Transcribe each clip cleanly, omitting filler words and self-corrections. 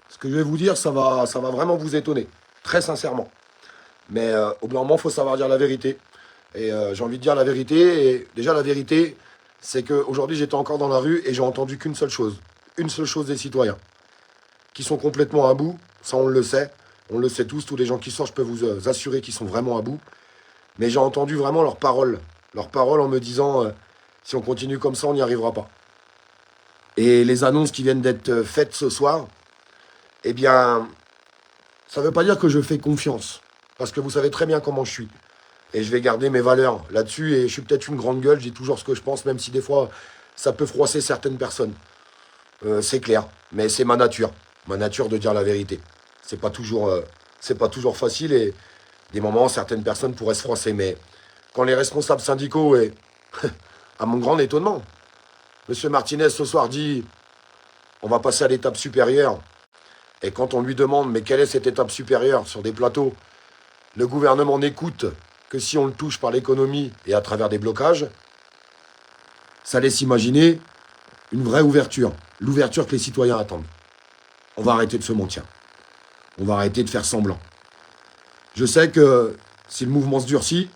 Ce que je vais vous dire, ça va vraiment vous étonner, très sincèrement. Mais au bout d'un moment, il faut savoir dire la vérité. Et j'ai envie de dire la vérité. Et déjà, la vérité, c'est qu'aujourd'hui, j'étais encore dans la rue et j'ai entendu qu'une seule chose. Une seule chose des citoyens, qui sont complètement à bout. Ça, on le sait. On le sait tous. Tous les gens qui sortent, je peux vous assurer qu'ils sont vraiment à bout. Mais j'ai entendu vraiment leurs paroles. Leurs paroles en me disant, si on continue comme ça, on n'y arrivera pas. Et les annonces qui viennent d'être faites ce soir, eh bien, ça ne veut pas dire que je fais confiance. Parce que vous savez très bien comment je suis. Et je vais garder mes valeurs là-dessus. Et je suis peut-être une grande gueule, je dis toujours ce que je pense, même si des fois, ça peut froisser certaines personnes. C'est clair. Mais c'est ma nature. Ma nature de dire la vérité. C'est pas toujours facile. Et des moments, certaines personnes pourraient se froisser. Mais quand les responsables syndicaux, et à mon grand étonnement, M. Martinez ce soir dit, on va passer à l'étape supérieure. Et quand on lui demande, mais quelle est cette étape supérieure sur des plateaux, le gouvernement n'écoute que si on le touche par l'économie et à travers des blocages, ça laisse imaginer une vraie ouverture. L'ouverture que les citoyens attendent. On va arrêter de se mentir. On va arrêter de faire semblant. Je sais que si le mouvement se durcit,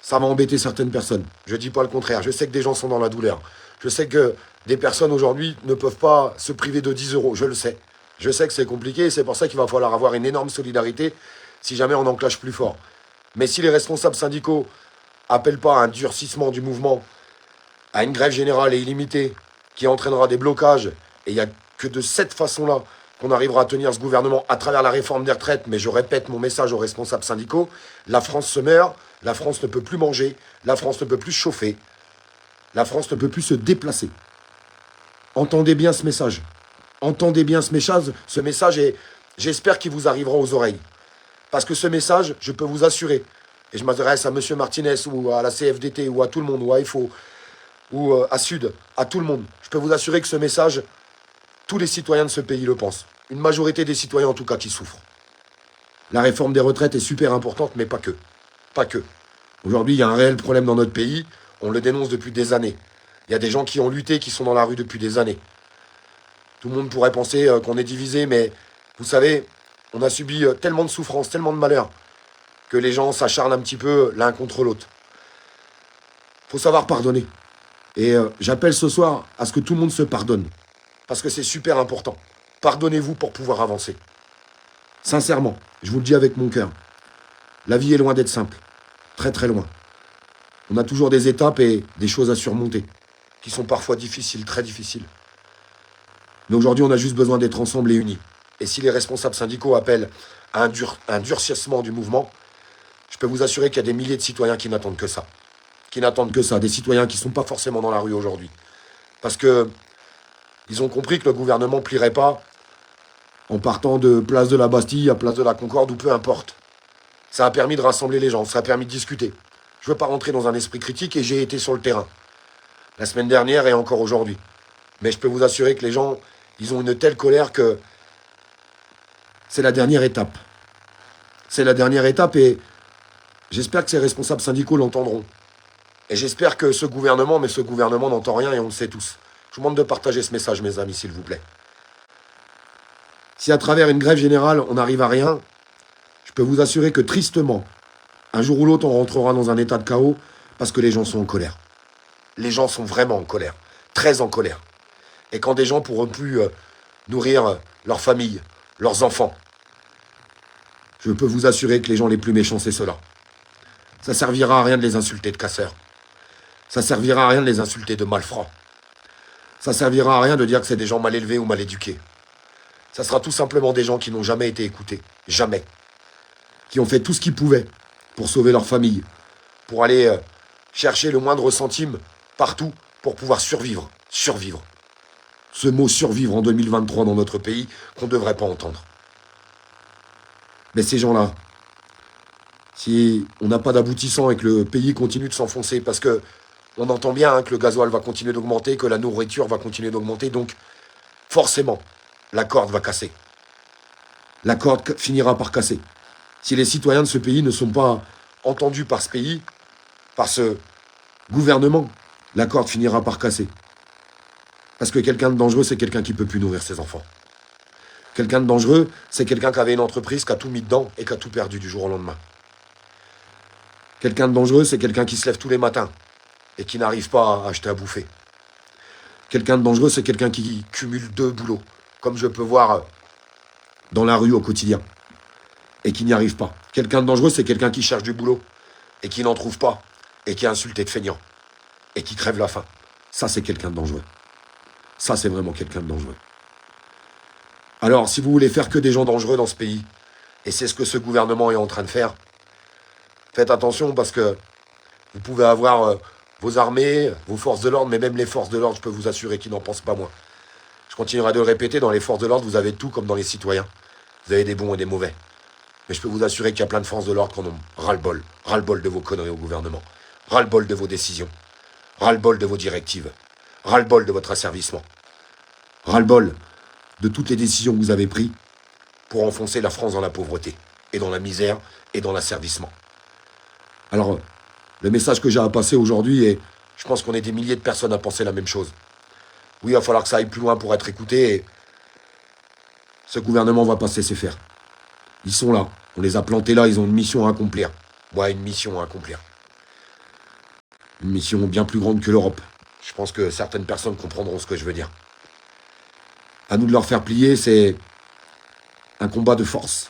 ça va embêter certaines personnes. Je ne dis pas le contraire. Je sais que des gens sont dans la douleur. Je sais que des personnes aujourd'hui ne peuvent pas se priver de 10 euros. Je le sais. Je sais que c'est compliqué et c'est pour ça qu'il va falloir avoir une énorme solidarité si jamais on enclenche plus fort. Mais si les responsables syndicaux appellent pas à un durcissement du mouvement, à une grève générale et illimitée qui entraînera des blocages, et il n'y a que de cette façon-là qu'on arrivera à tenir ce gouvernement à travers la réforme des retraites, mais je répète mon message aux responsables syndicaux, la France se meurt, la France ne peut plus manger, la France ne peut plus chauffer, la France ne peut plus se déplacer. Entendez bien ce message. Entendez bien ce message et j'espère qu'il vous arrivera aux oreilles. Parce que ce message, je peux vous assurer, et je m'adresse à M. Martinez ou à la CFDT ou à tout le monde, ou à IFO, ou à Sud, à tout le monde. Je peux vous assurer que ce message, tous les citoyens de ce pays le pensent. Une majorité des citoyens en tout cas qui souffrent. La réforme des retraites est super importante, mais pas que. Pas que. Aujourd'hui, il y a un réel problème dans notre pays, on le dénonce depuis des années. Il y a des gens qui ont lutté, qui sont dans la rue depuis des années. Tout le monde pourrait penser qu'on est divisé, mais vous savez, on a subi tellement de souffrances, tellement de malheurs, que les gens s'acharnent un petit peu l'un contre l'autre. Faut savoir pardonner. Et j'appelle ce soir à ce que tout le monde se pardonne. Parce que c'est super important. Pardonnez-vous pour pouvoir avancer. Sincèrement, je vous le dis avec mon cœur. La vie est loin d'être simple. Très très loin. On a toujours des étapes et des choses à surmonter. Qui sont parfois difficiles, très difficiles. Mais aujourd'hui, on a juste besoin d'être ensemble et unis. Et si les responsables syndicaux appellent à un durcissement du mouvement, je peux vous assurer qu'il y a des milliers de citoyens qui n'attendent que ça. Qui n'attendent que ça. Des citoyens qui ne sont pas forcément dans la rue aujourd'hui. Parce que ils ont compris que le gouvernement ne plierait pas en partant de place de la Bastille à place de la Concorde ou peu importe. Ça a permis de rassembler les gens, ça a permis de discuter. Je ne veux pas rentrer dans un esprit critique et j'ai été sur le terrain. La semaine dernière et encore aujourd'hui. Mais je peux vous assurer que les gens, ils ont une telle colère que c'est la dernière étape. C'est la dernière étape et j'espère que ces responsables syndicaux l'entendront. Et j'espère que ce gouvernement, mais ce gouvernement n'entend rien et on le sait tous. Je vous demande de partager ce message, mes amis, s'il vous plaît. Si à travers une grève générale, on n'arrive à rien, je peux vous assurer que tristement, un jour ou l'autre, on rentrera dans un état de chaos parce que les gens sont en colère. Les gens sont vraiment en colère, très en colère. Et quand des gens pourront plus nourrir leur famille, leurs enfants, je peux vous assurer que les gens les plus méchants, c'est ceux-là. Ça servira à rien de les insulter de casseurs. Ça servira à rien de les insulter de malfrats. Ça servira à rien de dire que c'est des gens mal élevés ou mal éduqués. Ça sera tout simplement des gens qui n'ont jamais été écoutés. Jamais. Qui ont fait tout ce qu'ils pouvaient pour sauver leur famille. Pour aller chercher le moindre centime partout pour pouvoir survivre. Survivre. Ce mot survivre en 2023 dans notre pays qu'on ne devrait pas entendre. Mais ces gens-là, si on n'a pas d'aboutissant et que le pays continue de s'enfoncer, parce que on entend bien que le gasoil va continuer d'augmenter, que la nourriture va continuer d'augmenter, donc forcément, la corde va casser. La corde finira par casser. Si les citoyens de ce pays ne sont pas entendus par ce pays, par ce gouvernement, la corde finira par casser. Parce que quelqu'un de dangereux, c'est quelqu'un qui ne peut plus nourrir ses enfants. Quelqu'un de dangereux, c'est quelqu'un qui avait une entreprise, qui a tout mis dedans et qui a tout perdu du jour au lendemain. Quelqu'un de dangereux, c'est quelqu'un qui se lève tous les matins et qui n'arrive pas à acheter à bouffer. Quelqu'un de dangereux, c'est quelqu'un qui cumule 2 boulots, comme je peux voir dans la rue au quotidien, et qui n'y arrive pas. Quelqu'un de dangereux, c'est quelqu'un qui cherche du boulot et qui n'en trouve pas, et qui est insulté de feignant, et qui crève la faim. Ça, c'est quelqu'un de dangereux. Ça, c'est vraiment quelqu'un de dangereux. Alors, si vous voulez faire que des gens dangereux dans ce pays, et c'est ce que ce gouvernement est en train de faire, faites attention parce que vous pouvez avoir vos armées, vos forces de l'ordre, mais même les forces de l'ordre, je peux vous assurer qu'ils n'en pensent pas moins. Je continuerai de le répéter, dans les forces de l'ordre, vous avez tout comme dans les citoyens. Vous avez des bons et des mauvais. Mais je peux vous assurer qu'il y a plein de forces de l'ordre qui en ont ras-le-bol. Ras-le-bol de vos conneries au gouvernement. Ras-le-bol de vos décisions. Ras-le-bol de vos directives. Ras-le-bol de votre asservissement. Ras-le-bol de toutes les décisions que vous avez prises pour enfoncer la France dans la pauvreté, et dans la misère, et dans l'asservissement. Alors, le message que j'ai à passer aujourd'hui, et je pense qu'on est des milliers de personnes à penser la même chose. Oui, il va falloir que ça aille plus loin pour être écouté, et ce gouvernement va pas se laisser faire. Ils sont là, on les a plantés là, ils ont une mission à accomplir. Ouais, une mission à accomplir. Une mission bien plus grande que l'Europe. Je pense que certaines personnes comprendront ce que je veux dire. À nous de leur faire plier, c'est un combat de force.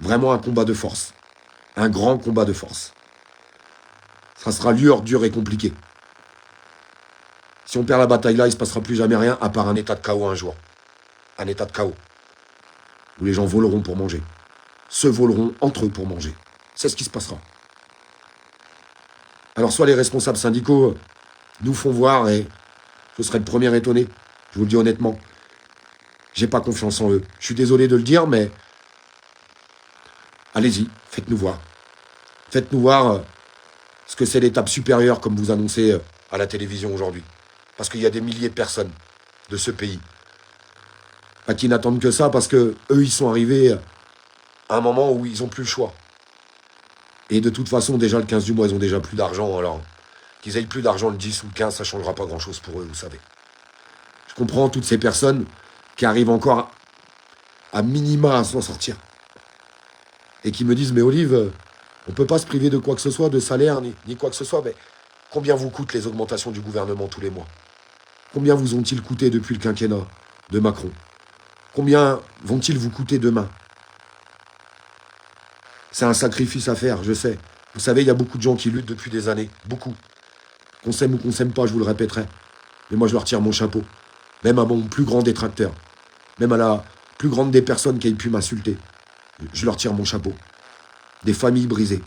Vraiment un combat de force. Un grand combat de force. Ça sera dur et compliqué. Si on perd la bataille là, il ne se passera plus jamais rien à part un état de chaos un jour. Un état de chaos. Où les gens voleront pour manger. Se voleront entre eux pour manger. C'est ce qui se passera. Alors soit les responsables syndicaux nous font voir, et je serai le premier étonné, je vous le dis honnêtement. J'ai pas confiance en eux. Je suis désolé de le dire, mais allez-y, faites-nous voir. Faites-nous voir ce que c'est l'étape supérieure, comme vous annoncez à la télévision aujourd'hui. Parce qu'il y a des milliers de personnes de ce pays qui n'attendent que ça, parce que eux, ils sont arrivés à un moment où ils n'ont plus le choix. Et de toute façon, déjà le 15 du mois, ils ont déjà plus d'argent. Alors, qu'ils aient plus d'argent le 10 ou le 15, ça ne changera pas grand-chose pour eux, vous savez. Je comprends toutes ces personnes qui arrivent encore à minima à s'en sortir. Et qui me disent, mais Olive, on ne peut pas se priver de quoi que ce soit, de salaire, ni quoi que ce soit. Mais combien vous coûtent les augmentations du gouvernement tous les mois? Combien vous ont-ils coûté depuis le quinquennat de Macron? Combien vont-ils vous coûter demain? C'est un sacrifice à faire, je sais. Vous savez, il y a beaucoup de gens qui luttent depuis des années. Beaucoup. Qu'on s'aime ou qu'on s'aime pas, je vous le répéterai. Mais moi, je leur tire mon chapeau. Même à mon plus grand détracteur. Même à la plus grande des personnes qui aient pu m'insulter. Je leur tire mon chapeau. Des familles brisées.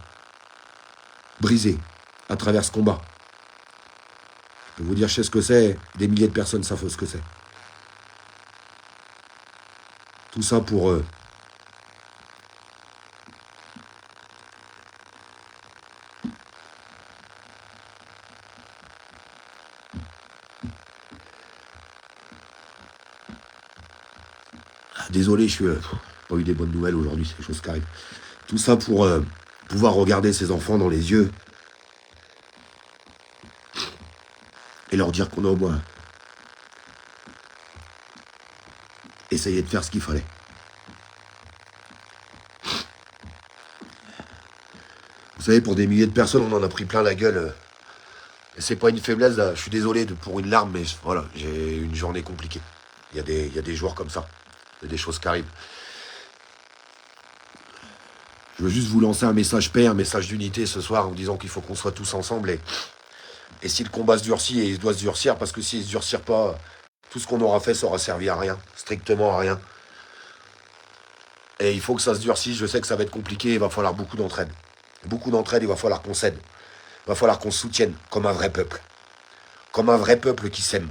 Brisées à travers ce combat. Je peux vous dire, je sais ce que c'est. Des milliers de personnes savent ce que c'est. Tout ça pour désolé, je suis pas eu des bonnes nouvelles aujourd'hui, c'est des choses qui arrivent. Tout ça pour pouvoir regarder ses enfants dans les yeux et leur dire qu'on a au moins essayé de faire ce qu'il fallait. Vous savez, pour des milliers de personnes, on en a pris plein la gueule. Et c'est pas une faiblesse, là. Je suis désolé pour une larme, mais voilà, j'ai une journée compliquée. Il y a des jours comme ça. Il y a des choses qui arrivent. Je veux juste vous lancer un message paix, un message d'unité ce soir, en vous disant qu'il faut qu'on soit tous ensemble. Et si le combat se durcit, et il doit se durcir, parce que s'il ne se durcit pas, tout ce qu'on aura fait, ça aura servi à rien. Strictement à rien. Et il faut que ça se durcisse. Je sais que ça va être compliqué. Il va falloir beaucoup d'entraide. Beaucoup d'entraide, il va falloir qu'on s'aide. Il va falloir qu'on se soutienne comme un vrai peuple. Comme un vrai peuple qui s'aime.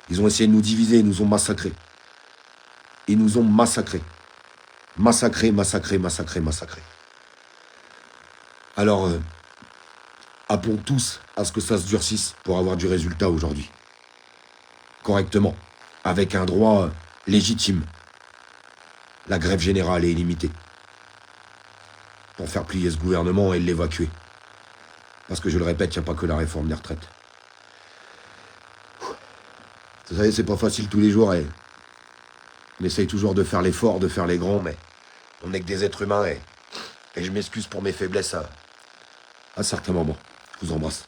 Ils ont essayé de nous diviser, ils nous ont massacrés. Ils nous ont massacrés. Massacrés. Alors, appelons tous à ce que ça se durcisse pour avoir du résultat aujourd'hui. Correctement. Avec un droit légitime. La grève générale est illimitée. Pour faire plier ce gouvernement et l'évacuer. Parce que je le répète, il n'y a pas que la réforme des retraites. Vous savez, c'est pas facile tous les jours. Et On essaye toujours de faire l'effort, de faire les grands, mais on n'est que des êtres humains et je m'excuse pour mes faiblesses à certains moments. Je vous embrasse.